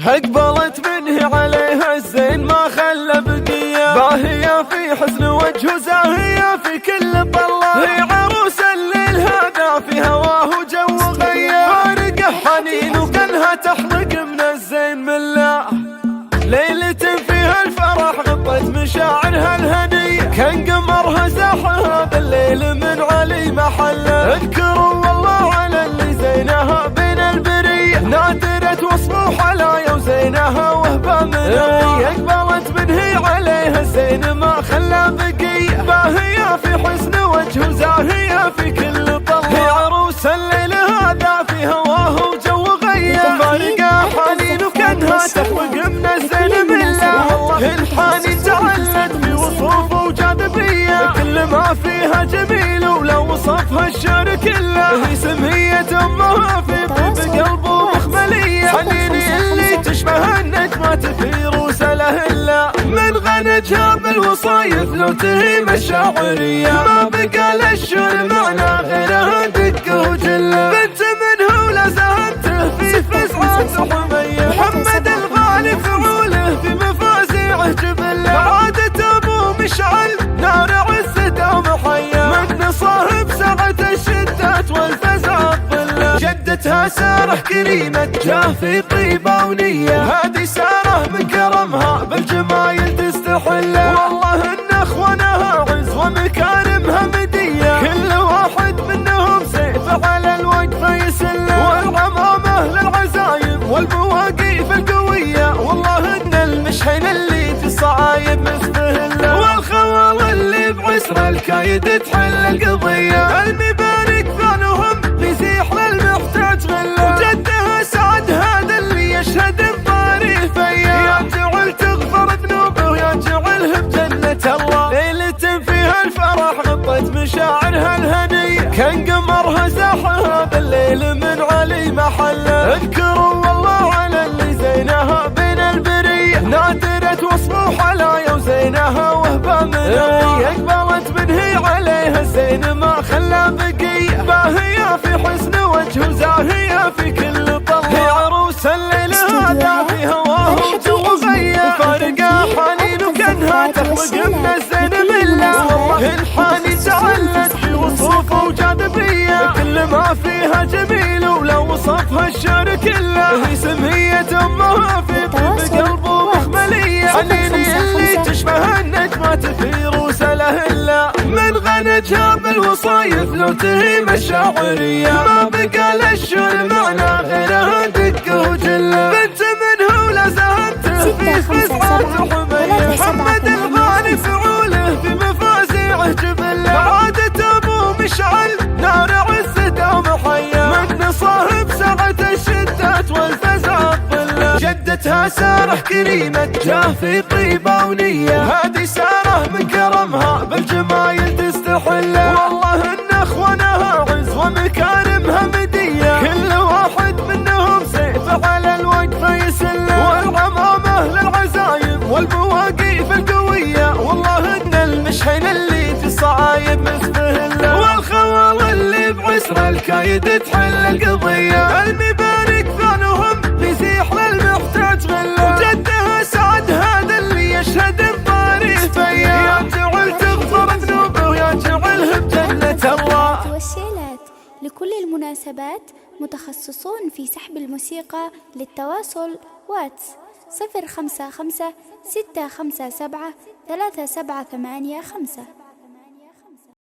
اقبلت منه عليها الزين ما خلى بقية، باهية في حسن وجه وزاهية في كل طلة، هي عروس الليل هذا في هواه جو غية، فارقه حنين وكانها تحلق من الزين ملا، ليلة فيها الفرح غطت مشاعرها الهنية، كان قمرها زاحها بالليل من علي محله، اذكروا والله على اللي زينها بين البرية، نادرة وصف حلايا وزينها وهبة منية، اقبلت منه عليها الزين ما خلى بقية، باهية في حسن وجه وزاهية في كل طلة، هي عروس الليل هذا في هواه وجو غية، فارقة حنين وكانها تخلق من الزين ملا، والله الحنين تعلت بوصوف وجاذبية، كل ما فيها جميل ولو وصفها الشعر كله، هي سمية امها في طيب قلبه مخملية، حنيني اللي تشبه النجمات في روسله الا، من غنجها بالوصايف لو تهي مشاعرية، ما بقى للشعر معنى غيرها دقه وجله، بنت منه ولا زهنته في فزعة حمية، محمد الغالي فعوله في مفازيعه جبله، عادة ابو مشعل نار عزته ومحية، من صاحب سعة الشدات والفزع الظله، جدتها سارة كريمة جاه في طيبة ونية، هذه سارة من كرمها بالجمايل تستحله، والله ان اخوانها عز ومكارمها مدية، كل واحد منهم سيف على الوقفة يسله، والعمامة للعزايم والمواقيف القوية، والله ان المشحن اللي في الصعايب مستهله، والخوال اللي بعسر الكايد تحل القضية، المبارك ثانهم بيزيح للمحتاج غله، وجدها سعد هذا اللي يشهد الطريفية، يا جعل تغفر ذنوبه ويا جعله بجنة الله، ليلة فيها الفرح غطت مشاعرها الهنية، كان قمرها زاحها بالليل من علي محله، اذكروا والله على اللي زينها بين البرية، نادرة وصف حلايا وزينها وهبة منية، اقبلت منه عليها الزين ما خلى بقية، باهية في حسن وجه وزاهية في كل طلة، هي عروس الليل هذا في هواه وجو غية، فارقة حنين وكانها تخلق من الزين ملا، والله الحنين تعلت في وصوف وجاذبية، كل ما فيها جميل ولو وصفها الشعر كله، هي سمية امها في طيب قلبه مخملية، حنيني اللي تشبه النجمات في روسله الا، من غنجها بالوصايف لو تهي مشاعرية، ما بقى للشعر معنى غيرها دقه وجله، بنت منه ولا زهنته في فزعة حمية، محمد الغالي فعوله في مفازيعه جبله، عادة ابو مشعل نار عزته ومحية، من صاحب سعة الشدات والفزع الظله، جدتها سارة كريمة جاه في طيبة ونية، هذه سارة من كرمها بالجمايل تستحله، والله ان اخوانها عز ومكارمها مدية، كل واحد منهم سيف على الوقفة يسله، والعمامة للعزايم والمواقيف القوية، والله ان المشحن اللي في الصعايب مستهله، والخوال اللي بعسر الكايد تحل القضية، المبارك ثانهم بيزيح للمحتاج غله، وجدها سعد هذا اللي يشهد الطريفية، يا جعل تغفر ذنوبه ويا جعله بجنة الله. والشيلات لكل المناسبات، متخصصون في سحب الموسيقى، للتواصل واتس 055 657 3785.